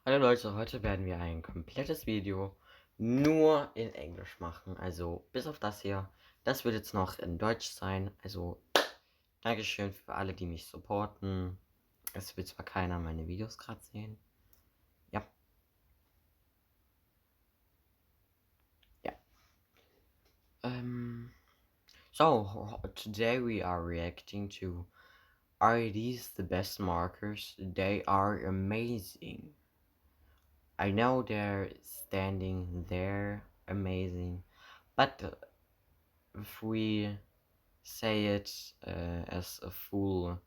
Hallo Leute, heute werden wir ein komplettes Video nur in Englisch machen. Also bis auf das hier. Das wird jetzt noch in Deutsch sein. Also Dankeschön für alle, die mich supporten. Es wird zwar keiner meine Videos gerade sehen. Ja. Ja. So today we are reacting to, are these the best markers? They are amazing. I know they're standing there amazing, but if we say it as a full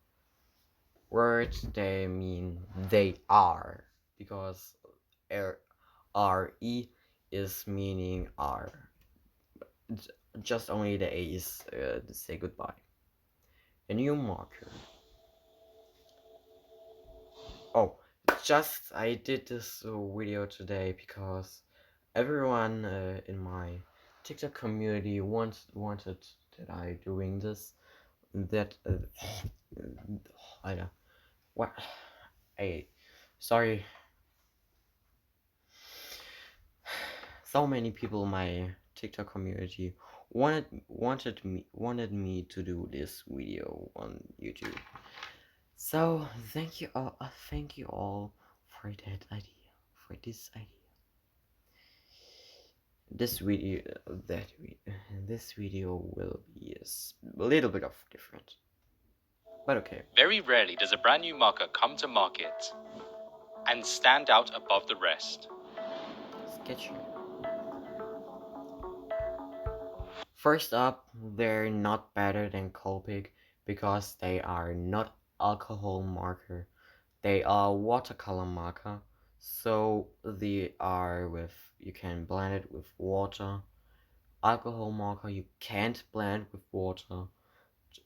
word, they mean they are, because RE is meaning are. Just only the A is to say goodbye. A new marker. Oh, just I did this video today because everyone in my TikTok community wanted that I doing this. That Alter, what? Sorry. So many people in my TikTok community wanted me to do this video on YouTube. So thank you all for that idea, for this idea. This video will be a little bit of different, but okay. Very rarely does a brand new marker come to market and stand out above the rest. Sketchy. First up, they're not better than Copic because they are not alcohol marker. They are watercolor marker, so they are you can blend it with water. Alcohol marker you can't blend with water,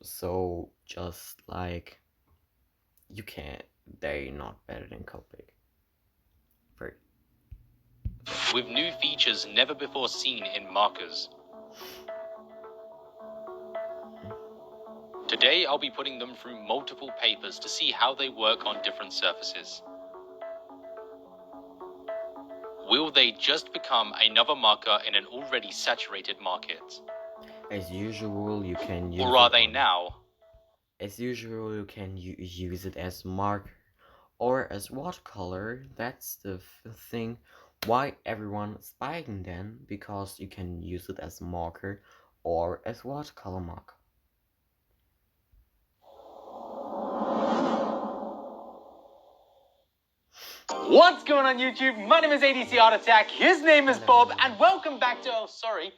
so just like you can't. They're not better than Copic. With new features never before seen in markers. Today I'll be putting them through multiple papers to see how they work on different surfaces. Will they just become another marker in an already saturated market? As usual, you can use or are they now? As usual, you can use it as marker or as watercolor. That's the thing why everyone is buying them, because you can use it as marker or as watercolor marker. What's going on YouTube? My name is ADC Art Attack, his name is Bob, and welcome back to, I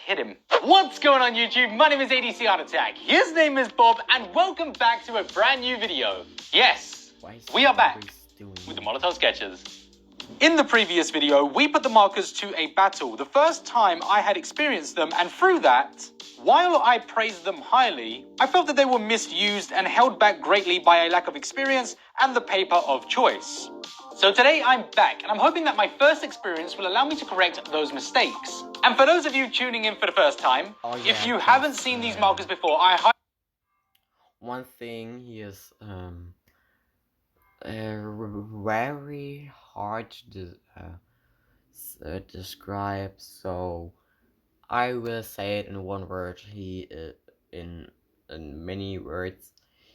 hit him. What's going on YouTube? My name is ADC Art Attack, his name is Bob, and welcome back to a brand new video. Yes, we are back with the Molotov sketches. In the previous video, we put the markers to a battle, the first time I had experienced them, and through that, while I praised them highly, I felt that they were misused and held back greatly by a lack of experience and the paper of choice. So today I'm back, and I'm hoping that my first experience will allow me to correct those mistakes. And for those of you tuning in for the first time, if you haven't seen these markers before, one thing is very hard to describe, so I will say it in one word. He in many words.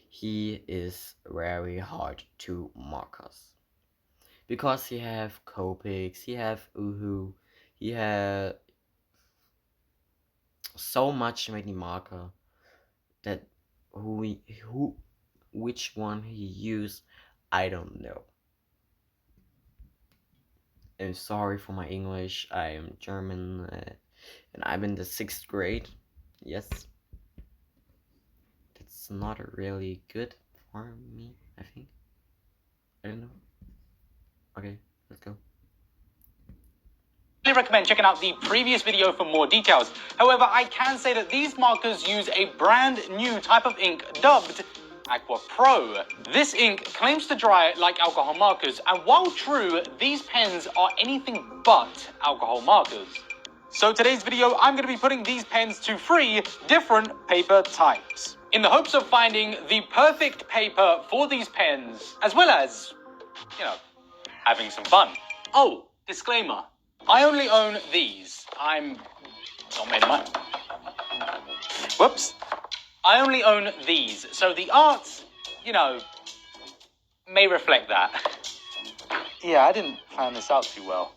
He is very hard to markers because he have Copics, he have Uhu, he have so much many marker that which one he used, I don't know. I'm sorry for my English. I am German and I'm in the 6th grade. Yes, that's not really good for me, I think. I don't know. Okay, let's go. I recommend checking out the previous video for more details. However, I can say that these markers use a brand new type of ink dubbed Aqua Pro. This ink claims to dry like alcohol markers, and while true, these pens are anything but alcohol markers. So today's video, I'm going to be putting these pens to 3 different paper types, in the hopes of finding the perfect paper for these pens, as well as, having some fun. Oh, disclaimer. I only own these. I'm not made of money. Whoops. I only own these, so the art, you know, may reflect that. Yeah, I didn't plan this out too well.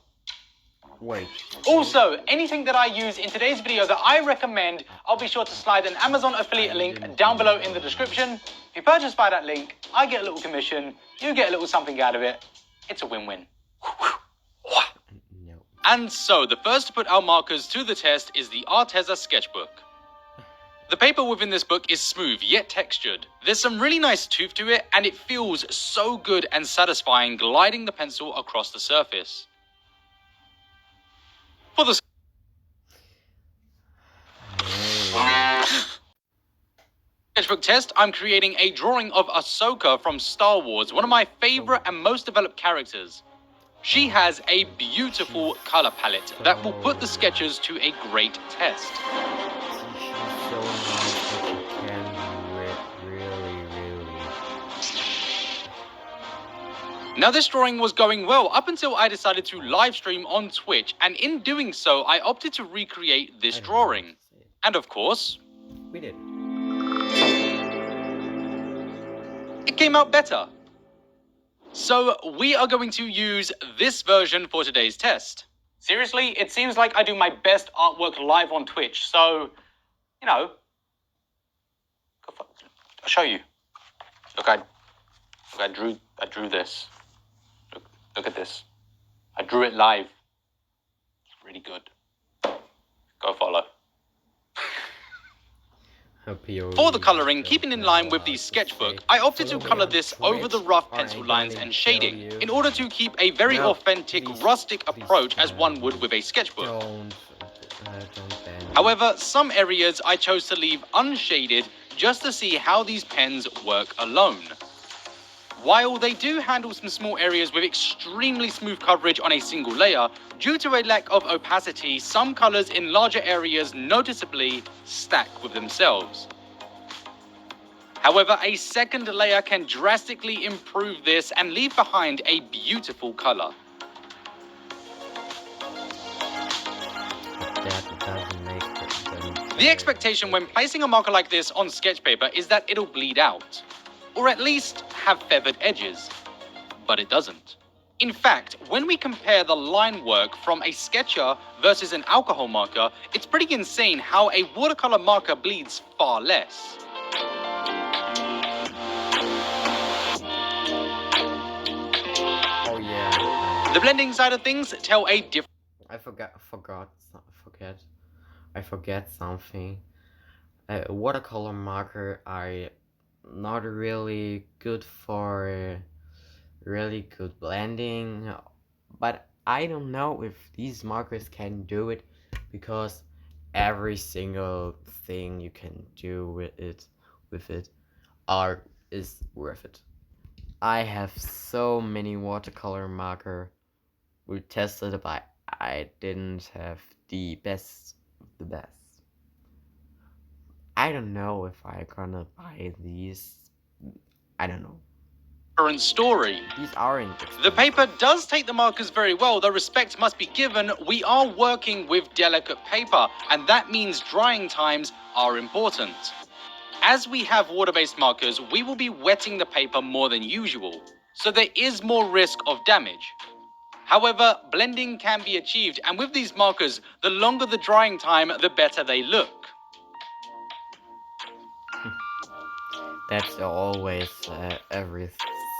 Wait. Also, anything that I use in today's video that I recommend, I'll be sure to slide an Amazon affiliate link down below in the description. If you purchase by that link, I get a little commission, you get a little something out of it. It's a win-win. No. And so, the first to put our markers to the test is the Arteza sketchbook. The paper within this book is smooth yet textured. There's some really nice tooth to it, and it feels so good and satisfying gliding the pencil across the surface. For the sketchbook test, I'm creating a drawing of Ahsoka from Star Wars, one of my favorite and most developed characters. She has a beautiful color palette that will put the sketches to a great test. She's so nice that you can really. Now this drawing was going well up until I decided to live stream on Twitch, and in doing so I opted to recreate this drawing. And of course, We did. it came out better. So we are going to use this version for today's test. Seriously, it seems like I do my best artwork live on Twitch, so, you know, I'll show you. Look, I drew this. Look at this. I drew it live. It's really good. Go follow. For the colouring, keeping in line with the sketchbook, I opted to colour this over the rough pencil lines and shading, in order to keep a very authentic, rustic approach as one would with a sketchbook. Don't ban. However, some areas I chose to leave unshaded just to see how these pens work alone. While they do handle some small areas with extremely smooth coverage on a single layer, due to a lack of opacity, some colours in larger areas noticeably stack with themselves. However, a second layer can drastically improve this and leave behind a beautiful colour. That doesn't make them. The expectation when placing a marker like this on sketch paper is that it'll bleed out, or at least have feathered edges, but it doesn't. In fact, when we compare the line work from a sketcher versus an alcohol marker, it's pretty insane how a watercolor marker bleeds far less. Oh yeah. The blending side of things tell a different I forget something. Watercolor marker are not really good for really good blending, but I don't know if these markers can do it, because every single thing you can do with it is worth it. I have so many watercolor marker we tested, but I didn't have the best of the best. I don't know if I gonna buy these. I don't know. story. These aren't The expensive. paper does take the markers very well, though respect must be given. We are working with delicate paper, and that means drying times are important. As we have water-based markers, we will be wetting the paper more than usual, so there is more risk of damage. However, blending can be achieved, and with these markers, the longer the drying time, the better they look. That's always every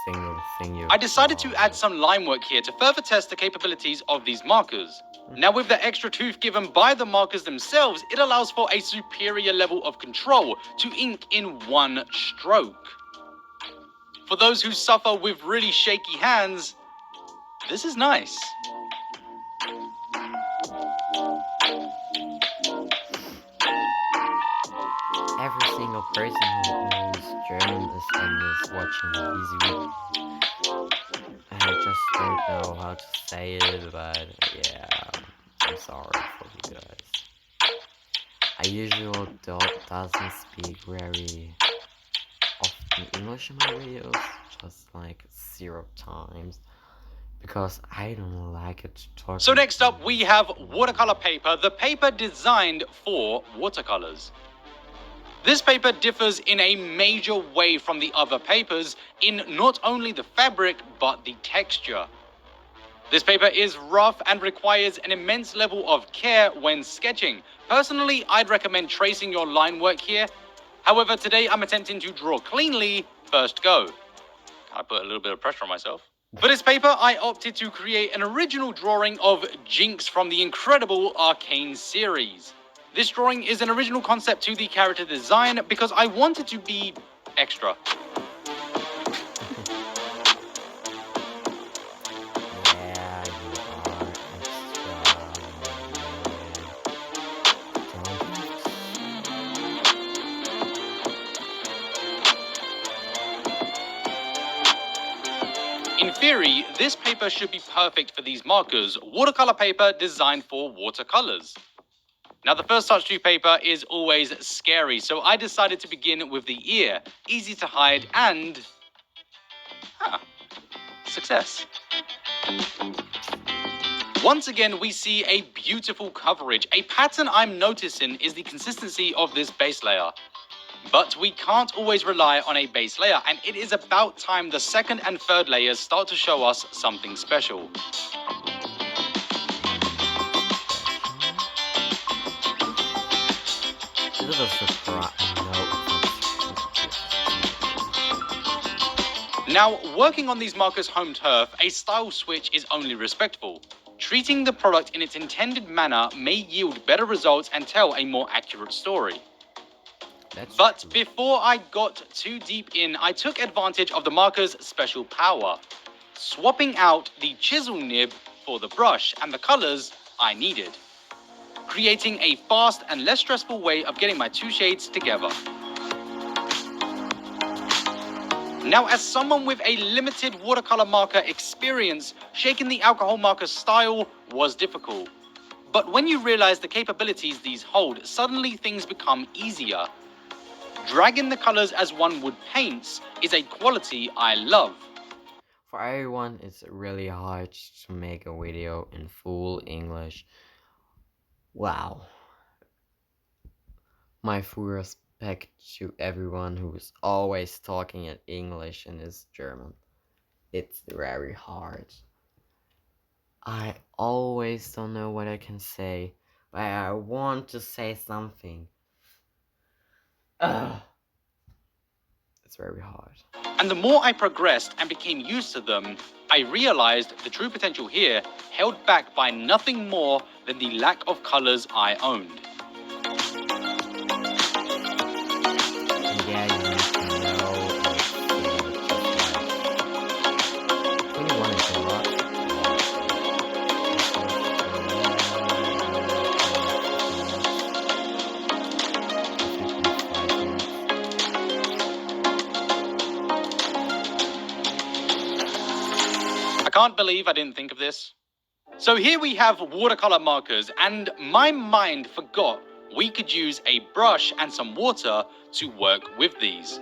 single thing you. I decided to add some line work here to further test the capabilities of these markers. Now, with the extra tooth given by the markers themselves, it allows for a superior level of control to ink in one stroke. For those who suffer with really shaky hands, this is nice. Every single person who's journalist and is watching these videos, I just don't know how to say it, but yeah, I'm sorry for you guys. I usually doesn't speak very often English in my videos, just like 0 times. because I don't like it to talk. So next up we have watercolor paper, the paper designed for watercolors. This paper differs in a major way from the other papers in not only the fabric but the texture. This paper is rough and requires an immense level of care when sketching. Personally, I'd recommend tracing your line work here. However, today I'm attempting to draw cleanly first go. I put a little bit of pressure on myself. For this paper, I opted to create an original drawing of Jinx from the incredible Arcane series. This drawing is an original concept to the character design because I wanted to be extra. Yeah, you are In theory, this paper should be perfect for these markers, watercolor paper designed for watercolors. Now, the first touch to paper is always scary, so I decided to begin with the ear, easy to hide, and success. Once again, we see a beautiful coverage. A pattern I'm noticing is the consistency of this base layer. But we can't always rely on a base layer, and it is about time the second and third layers start to show us something special. This is a surprise. Now, working on these markers home turf, a style switch is only respectful. Treating the product in its intended manner may yield better results and tell a more accurate story. But before I got too deep in, I took advantage of the marker's special power, swapping out the chisel nib for the brush and the colors I needed, creating a fast and less stressful way of getting my two shades together. Now, as someone with a limited watercolor marker experience, shaking the alcohol marker style was difficult. But when you realize the capabilities these hold, suddenly things become easier. Dragging the colors as one would paints is a quality I love. For everyone, it's really hard to make a video in full English. Wow. My full respect to everyone who is always talking in English and is German. It's very hard. I always don't know what I can say, but I want to say something. It's very hard. And the more I progressed and became used to them, I realized the true potential here held back by nothing more than the lack of colors I owned. Yeah, you need to know and see just like 21 is a lot. I can't believe I didn't think of this. So here we have watercolor markers, and my mind forgot we could use a brush and some water to work with these.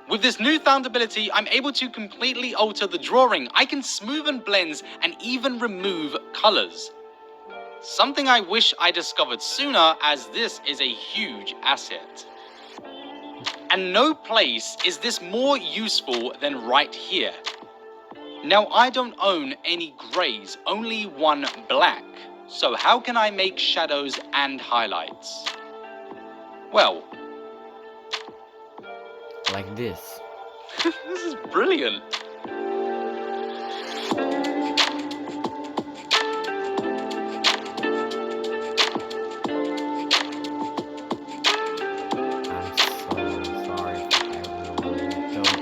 With this newfound ability, I'm able to completely alter the drawing. I can smoothen blends and even remove colors. Something I wish I discovered sooner, as this is a huge asset. And no place is this more useful than right here. Now, I don't own any grays, only one black. So how can I make shadows and highlights? Well, Like this. this is brilliant. I'm so sorry for everyone who don't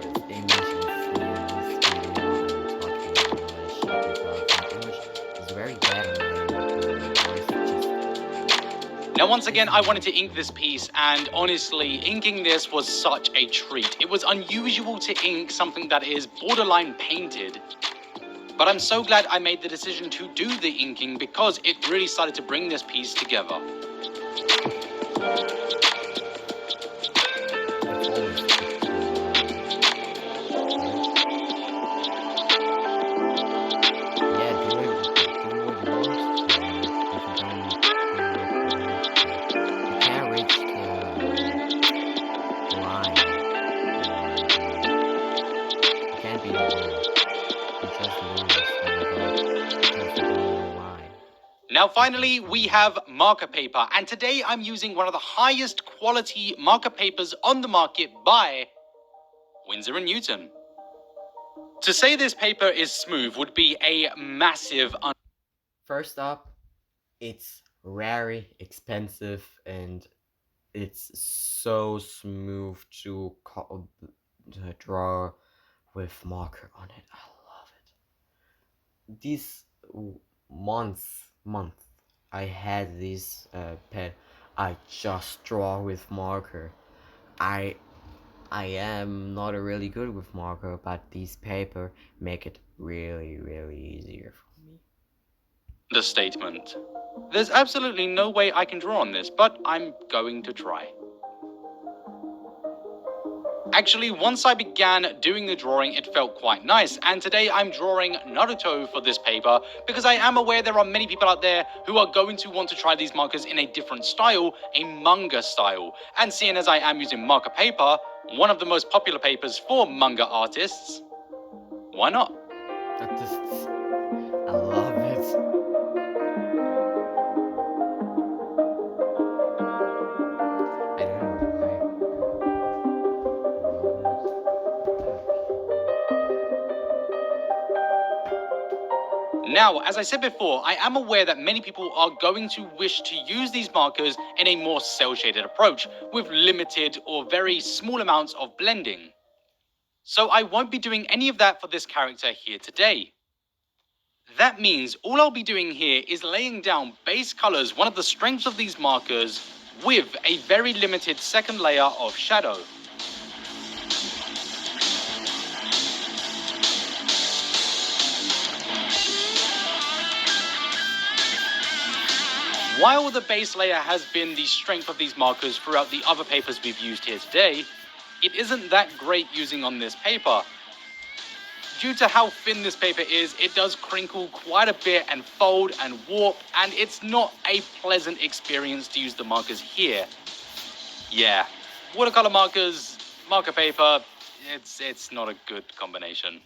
is English and see this video and talking English because my English is very bad and my voice just. Now, once again, I wanted to ink this piece, and honestly, inking this was such a treat. It was unusual to ink something that is borderline painted. But I'm so glad I made the decision to do the inking because it really started to bring this piece together. Now finally, we have marker paper, and today I'm using one of the highest quality marker papers on the market by Winsor & Newton. To say this paper is smooth would be a massive First up, it's very expensive and it's so smooth to draw with marker on it. I love it. This month I had this pen. I just draw with marker. I I am not really good with marker, but these paper make it really easier for me. understatement. There's absolutely no way I can draw on this, but I'm going to try. Actually, once I began doing the drawing, it felt quite nice, and today I'm drawing Naruto for this paper because I am aware there are many people out there who are going to want to try these markers in a different style, a manga style. And seeing as I am using marker paper, one of the most popular papers for manga artists, why not? I love it. I don't know Now, as I said before, I am aware that many people are going to wish to use these markers in a more cel-shaded approach, with limited or very small amounts of blending. So I won't be doing any of that for this character here today. That means all I'll be doing here is laying down base colors, one of the strengths of these markers, with a very limited second layer of shadow. While the base layer has been the strength of these markers throughout the other papers we've used here today, it isn't that great using on this paper. Due to how thin this paper is, it does crinkle quite a bit and fold and warp, and it's not a pleasant experience to use the markers here. Yeah, watercolor markers, marker paper, it's not a good combination.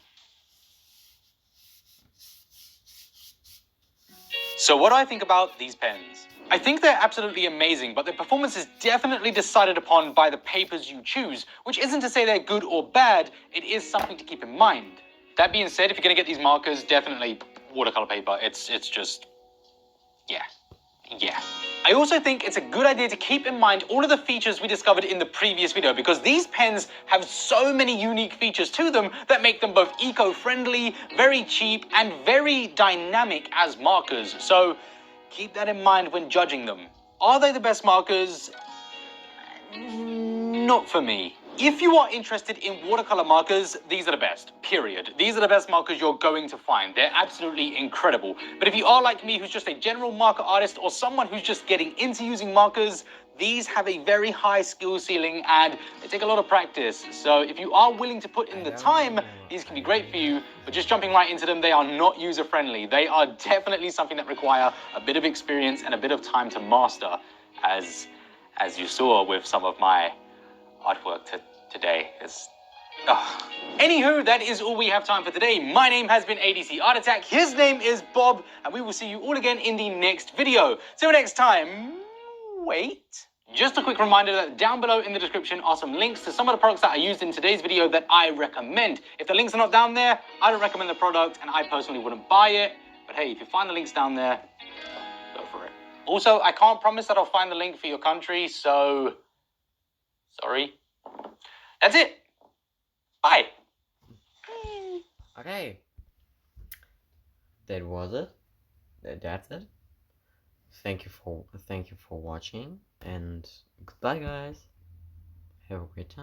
So what do I think about these pens? I think they're absolutely amazing, but their performance is definitely decided upon by the papers you choose, which isn't to say they're good or bad, it is something to keep in mind. That being said, if you're gonna get these markers, definitely watercolor paper. It's just, yeah. I also think it's a good idea to keep in mind all of the features we discovered in the previous video, because these pens have so many unique features to them that make them both eco-friendly, very cheap, and very dynamic as markers. So keep that in mind when judging them. Are they the best markers? Not for me. If you are interested in watercolor markers, these are the best, period. These are the best markers you're going to find. They're absolutely incredible. But if you are like me, who's just a general marker artist or someone who's just getting into using markers, these have a very high skill ceiling and they take a lot of practice. So if you are willing to put in the time, these can be great for you, but just jumping right into them, they are not user-friendly. They are definitely something that require a bit of experience and a bit of time to master, as you saw with some of my artwork today. Anywho, that is all we have time for today. My name has been ADC Art Attack. His name is Bob, and we will see you all again in the next video. Till next time, wait. Just a quick reminder that down below in the description are some links to some of the products that I used in today's video that I recommend. If the links are not down there, I don't recommend the product, and I personally wouldn't buy it. But hey, if you find the links down there, go for it. Also, I can't promise that I'll find the link for your country, so sorry. That's it. Bye. Okay. That was it. That's it. Thank you for watching and goodbye guys. Have a great time.